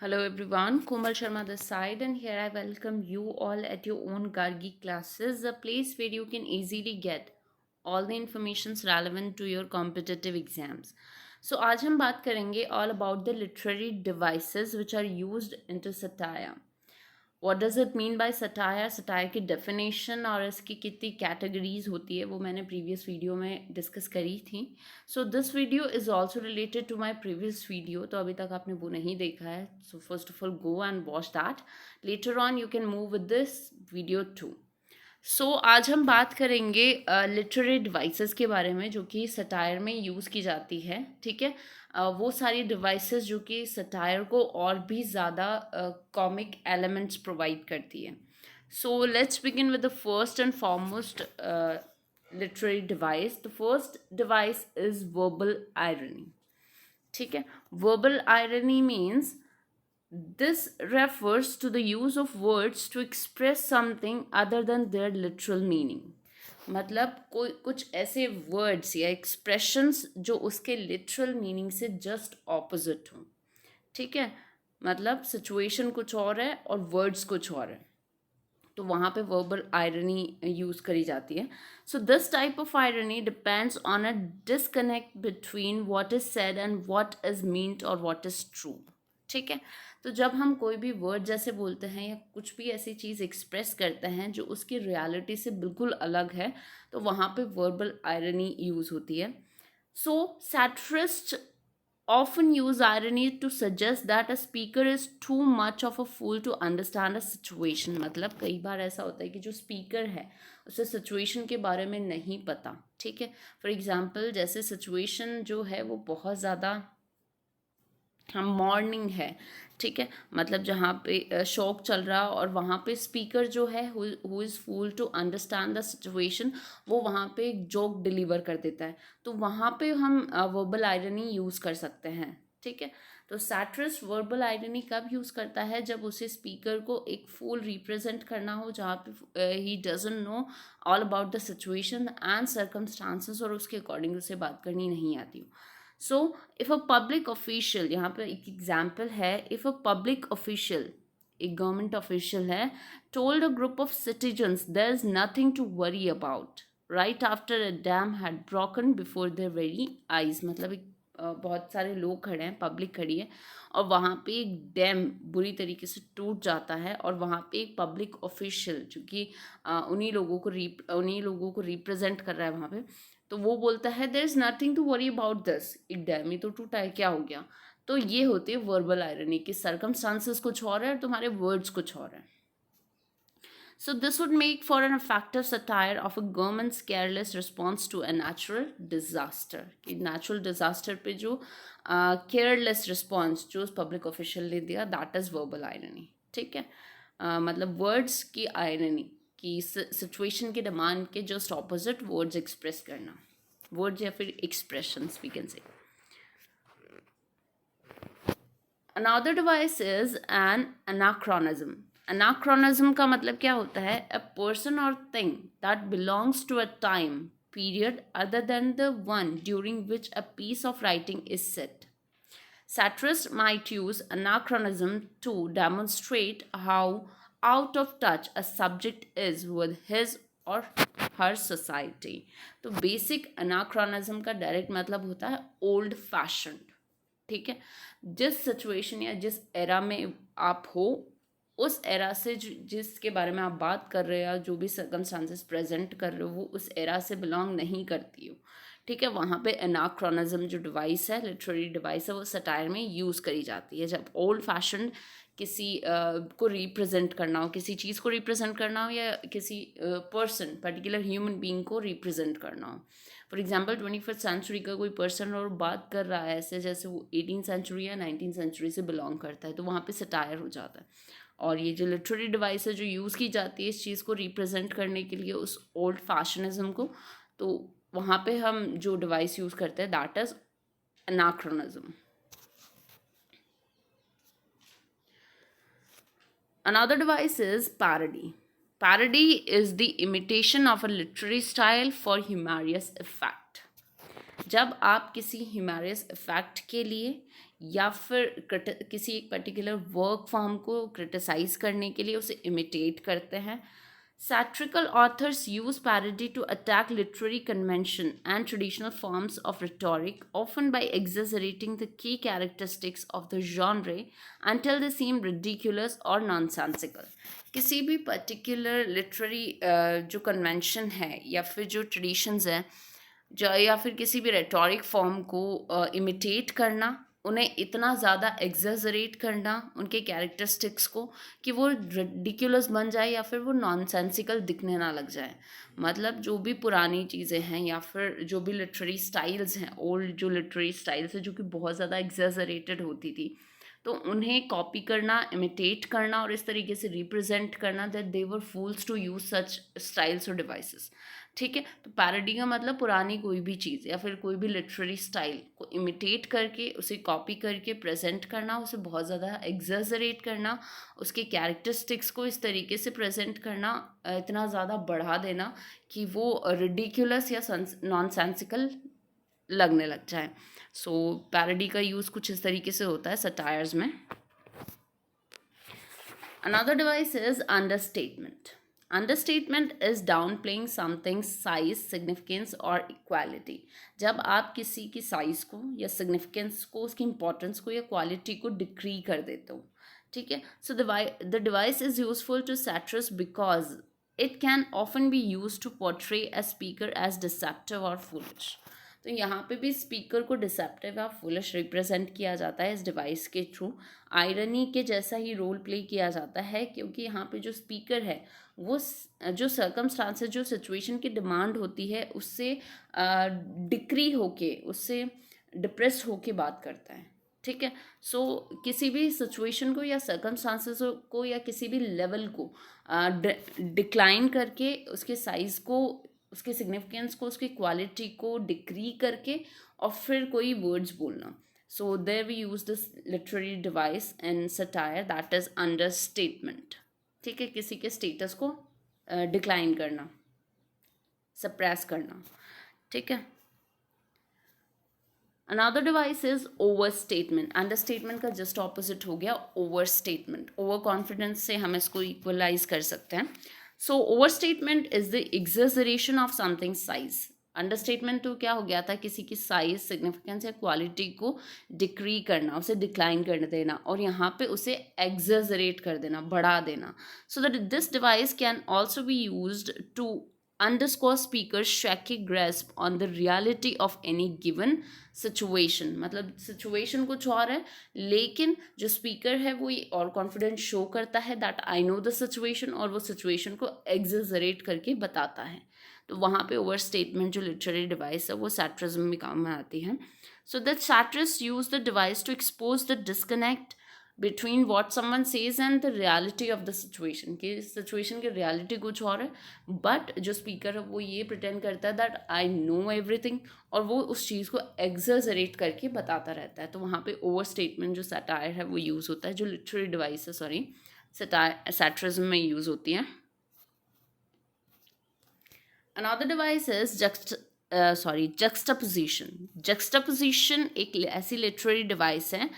Hello everyone, Komal Sharma this side, and here I welcome you all at your own Gargi classes, a place where you can easily get all the informations relevant to your competitive exams. So आज हम बात करेंगे all about the literary devices which are used into satire. What does it mean by satire, satire की definition और इसकी कितनी categories होती है वो मैंने प्रीवियस वीडियो में डिस्कस करी थी. So this video is also related to my previous video, तो अभी तक आपने वो नहीं देखा है. So first of all go and watch that. Later on you can move with this video too. So आज हम बात करेंगे लिटरेरी डिवाइसेस के बारे में जो कि सटायर में यूज़ की जाती है. ठीक है, वो सारी डिवाइसेस जो कि सटायर को और भी ज़्यादा कॉमिक एलिमेंट्स प्रोवाइड करती है. So let's begin with the first and foremost literary device. The first device is verbal irony. ठीक है, verbal irony means this refers to the use of words to express something other than their literal meaning. मतलब कोई कुछ ऐसे words या expressions जो उसके literal meaning से जस्ट ऑपोजिट हों. ठीक है, मतलब सिचुएशन कुछ और है और वर्ड्स कुछ और है, तो वहाँ पे वर्बल आयरनी यूज़ करी जाती है. So this type of irony depends on a disconnect between what is said and what is meant और व्हाट इज ट्रू. ठीक है, तो जब हम कोई भी वर्ड जैसे बोलते हैं या कुछ भी ऐसी चीज़ एक्सप्रेस करते हैं जो उसकी रियलिटी से बिल्कुल अलग है, तो वहाँ पे वर्बल आयरनी यूज़ होती है. सो सैटरिस्ट often use irony to suggest that a speaker is too much of a fool to understand a situation. मतलब कई बार ऐसा होता है कि जो स्पीकर है उसे सिचुएशन के बारे में नहीं पता. ठीक है, फॉर एग्जांपल जैसे सिचुएशन जो है वो बहुत ज़्यादा हम मॉर्निंग है. ठीक है, मतलब जहाँ पे शौक चल रहा और वहाँ पे स्पीकर जो है who is fool to understand the situation, वो वहाँ पे एक जोक डिलीवर कर देता है, तो वहाँ पे हम वर्बल आयरनी यूज़ कर सकते हैं. ठीक है, तो सैटरिस्ट वर्बल आयरनी कब यूज़ करता है? जब उसे स्पीकर को एक फूल रिप्रेजेंट करना हो जहाँ पे he doesn't know all about the situation and circumstances और उसके अकॉर्डिंग उसे बात करनी नहीं आती हो. So if a public official, यहाँ पे एक एग्जाम्पल है, इफ़ अ पब्लिक ऑफिशियल, एक गवर्नमेंट ऑफिशियल है, told a group of citizens there is nothing to worry about right after a dam had broken before their very eyes. मतलब एक बहुत सारे लोग खड़े हैं, पब्लिक खड़ी है और वहाँ पे एक डैम बुरी तरीके से टूट जाता है और वहाँ पे एक पब्लिक ऑफिशियल जो कि उन्हीं लोगों को रिप्रेजेंट कर रहा है वहाँ पे, तो वो बोलता है there is nothing to worry about this, एक डैम ही तो टूटा है, क्या हो गया. तो ये होती है वर्बल आयरनी कि सर्कमस्टांसेस कुछ और है और तुम्हारे वर्ड्स कुछ और है. So this would make for an effective satire of a government's careless response to a natural disaster. कि natural disaster पे जो careless response जो उस public official ने दिया, that is verbal irony. ठीक है, मतलब words की irony कि situation की demand के just opposite words express करना, words या फिर expressions we can say. Another device is an anachronism. Anachronism का मतलब क्या होता है? A person or thing that belongs to a time period other than the one during which a piece of writing is set. Satirists might use anachronism to demonstrate how out of touch a subject is with his or her society. तो basic anachronism का direct मतलब होता है old fashioned. ठीक है, जिस situation या जिस एरा में आप हो उस एरा से जिसके बारे में आप बात कर रहे हो, जो भी सर्कमस्टांसेस प्रेजेंट कर रहे हो, वो उस एरा से बिलोंग नहीं करती हो. ठीक है, वहाँ पे एनाक्रोनिज्म जो डिवाइस है, लिटरेरी डिवाइस है, वो सटायर में यूज़ करी जाती है. जब ओल्ड फैशन किसी को रिप्रेजेंट करना हो, किसी चीज़ को रिप्रेजेंट करना हो या किसी पर्सन पर्टिकुलर ह्यूमन बीइंग को रिप्रेजेंट करना हो. फॉर एग्जाम्पल 21st सेंचुरी का कोई पर्सन और बात कर रहा है ऐसे जैसे वो 18th सेंचुरी या 19th सेंचुरी से बिलोंग करता है, तो वहाँ पे सटायर हो जाता है. और ये जो लिटरेरी डिवाइस है जो यूज़ की जाती है इस चीज़ को रिप्रेजेंट करने के लिए, उस ओल्ड फैशनिज्म को, तो वहाँ पे हम जो डिवाइस यूज़ करते हैं that is anachronism. Another device is parody. Parody is the imitation of a literary style for humorous effect. जब आप किसी ह्यूमरस इफेक्ट के लिए या फिर किसी एक पर्टिकुलर वर्क फॉर्म को क्रिटिसाइज करने के लिए उसे इमिटेट करते हैं. Satirical authors use parody to attack literary convention and traditional forms of rhetoric, often by exaggerating the key characteristics of the genre until they seem ridiculous or nonsensical. किसी भी particular literary जो convention है या फिर जो traditions है जो या फिर किसी भी rhetoric form को imitate करना, उन्हें इतना ज़्यादा एग्जैजरेट करना उनके कैरेक्टरिस्टिक्स को कि वो रिडिकुलस बन जाए या फिर वो नॉनसेंसिकल दिखने ना लग जाए. मतलब जो भी पुरानी चीज़ें हैं या फिर जो भी लिटरेरी स्टाइल्स हैं, ओल्ड जो लिटरेरी स्टाइल्स है जो कि बहुत ज़्यादा एग्जैजरेटेड होती थी, तो उन्हें कॉपी करना, इमिटेट करना और इस तरीके से रिप्रेजेंट करना that they were fools to use such styles और डिवाइसेस. ठीक है, तो पैरोडी का मतलब पुरानी कोई भी चीज़ या फिर कोई भी लिटरेरी स्टाइल को इमिटेट करके उसे कॉपी करके प्रेजेंट करना, उसे बहुत ज़्यादा एग्जैजरेट करना, उसके कैरेक्टरिस्टिक्स को इस तरीके से प्रेजेंट करना, इतना ज़्यादा बढ़ा देना कि वो रिडिकुलस या नॉनसेंसिकल लगने लग जाए. सो पैरोडी का यूज़ कुछ इस तरीके से होता है सटायर्स में. Another device is understatement. Understatement is downplaying something's size, significance or equality. जब आप किसी की साइज को या सिग्निफिकेंस को, उसकी इंपॉर्टेंस को या क्वालिटी को डिक्री कर देते हो. ठीक है, so the device is useful to satirist because it can often be used to portray a speaker as deceptive or foolish. तो यहाँ पे भी स्पीकर को डिसेप्टिव या फुलिश रिप्रेजेंट किया जाता है इस डिवाइस के थ्रू. आयरनी के जैसा ही रोल प्ले किया जाता है क्योंकि यहाँ पे जो स्पीकर है वो जो सर्कमस्टांसेस, जो सिचुएशन की डिमांड होती है उससे डिक्री होके, उससे डिप्रेस होके बात करता है. ठीक है, सो किसी भी सिचुएशन को या सर्कमस्टांसेस को या किसी भी लेवल को डिक्लाइन करके उसके साइज़ को, उसके सिग्निफिकेंस को, उसकी क्वालिटी को डिक्री करके और फिर कोई वर्ड्स बोलना. So there we use this literary device in satire, that is understatement. ठीक है, किसी के स्टेटस को डिक्लाइन करना, सप्रेस करना. ठीक है, another device is over statement. Understatement का जस्ट ऑपोजिट हो गया ओवर स्टेटमेंट. ओवर कॉन्फिडेंस से हम इसको इक्वलाइज कर सकते हैं. So overstatement is the exaggeration of something size. Understatement तो क्या हो गया था, किसी की साइज, सिग्निफिकेंस या क्वालिटी को डिक्री करना, उसे डिक्लाइन कर देना, और यहाँ पे उसे एग्जैजरेट कर देना, बढ़ा देना. So that this device can also be used to underscore speaker's shaky grasp on the reality of any given situation. मतलब सिचुएशन कुछ और है लेकिन जो स्पीकर है वो ये और कॉन्फिडेंस शो करता है that I know the situation, और वो सिचुएशन को एग्जैजरेट करके बताता है. तो वहाँ पे ओवर स्टेटमेंट जो लिटरेरी डिवाइस है वो सैटरिज्म में काम में आती है. So that satirist use the device to expose the disconnect between what someone says and the reality of the situation. कि सिचुएशन की रियलिटी कुछ और है बट जो स्पीकर है वो ये प्रिटेंड करता है दैट आई नो एवरीथिंग, और वो उस चीज़ को एग्जैजरेट करके बताता रहता है. तो वहाँ पे ओवर स्टेटमेंट जो सटायर है वो यूज़ होता है, जो लिटरेरी डिवाइस है सॉरी सैटरिज्म में यूज़ होती है. Another device is juxtaposition. Juxtaposition एक ऐसी लिटरेरी डिवाइस है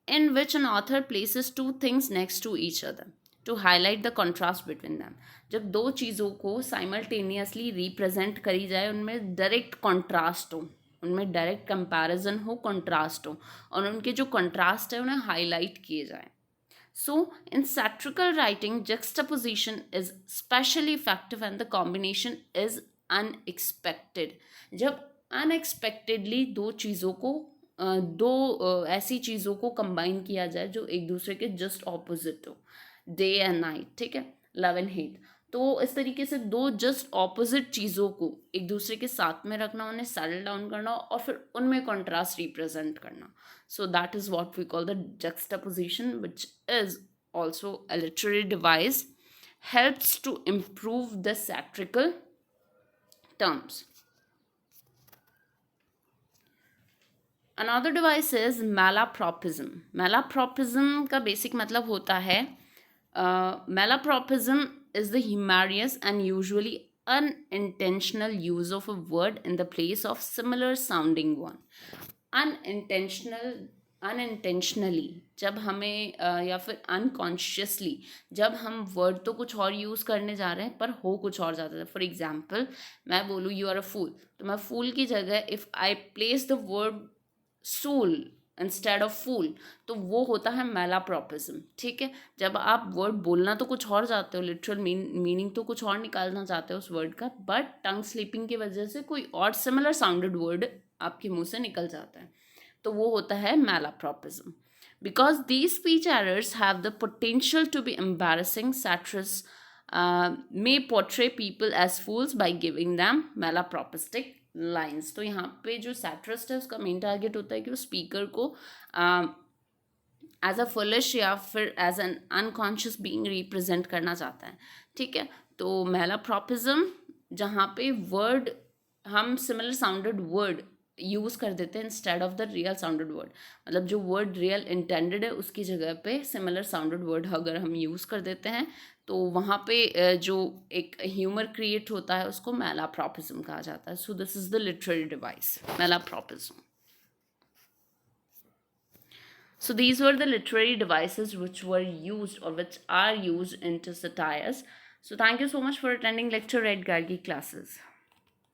in which an author places two things next to each other to highlight the contrast between them. जब दो चीज़ों को साइमल्टेनियसली रिप्रेजेंट करी जाए, उनमें डायरेक्ट कॉन्ट्रास्ट हो, उनमें डायरेक्ट कंपैरिजन हो, कॉन्ट्रास्ट हो, और उनके जो कॉन्ट्रास्ट है उन्हें हाईलाइट किए जाए. So in satirical writing, juxtaposition is especially effective and the combination is unexpected. जब unexpectedly दो चीज़ों को ऐसी चीज़ों को कंबाइन किया जाए जो एक दूसरे के जस्ट ऑपोजिट हो, डे एंड नाइट. ठीक है, लव एंड हेट. तो इस तरीके से दो जस्ट ऑपोजिट चीज़ों को एक दूसरे के साथ में रखना, उन्हें सेटल डाउन करना और फिर उनमें कॉन्ट्रास्ट रिप्रेजेंट करना. So that is what we call the juxtaposition, which is also a literary device, helps to improve the satirical terms. Another device is malapropism. Malapropism का बेसिक मतलब होता है malapropism is the humorous and usually unintentional use of a word in the place of similar sounding one. Unintentional unintentionally जब हमें या फिर unconsciously जब हम वर्ड तो कुछ और यूज़ करने जा रहे हैं पर हो कुछ और जाता है. फॉर एग्जाम्पल, मैं बोलूँ यू आर अ फूल, तो मैं फूल की जगह if I place the word सूल इंस्टेड ऑफ फूल, तो वो होता है मैलाप्रॉपिज्म. ठीक है, जब आप वर्ड बोलना तो कुछ और चाहते हो, लिटरल मीनिंग तो कुछ और निकालना चाहते हो उस वर्ड का, बट टंग स्लिपिंग की वजह से कोई और सिमिलर साउंडेड वर्ड आपके मुंह से निकल जाता है, तो वो होता है malapropism. Because these speech errors have the potential to be embarrassing, satirists may portray people as fools by giving them malapropistic lines. तो यहाँ पे जो satirist है उसका मेन टारगेट होता है कि वो स्पीकर को एज अ फुलिश या फिर as an unconscious being represent करना चाहता है. ठीक है, तो malapropism जहाँ पे वर्ड हम सिमिलर साउंडेड वर्ड यूज़ कर देते हैं instead of the real sounded word, मतलब जो वर्ड रियल इंटेंडेड है उसकी जगह पे सिमिलर साउंडेड वर्ड अगर हम यूज़ कर देते हैं तो वहाँ पे जो एक ह्यूमर क्रिएट होता है उसको मैलाप्रॉपिज्म कहा जाता है. So this is the literary device malapropism. So these were the literary devices which were used or which are used into satires. So thank you so much for attending lecture at Gargi classes.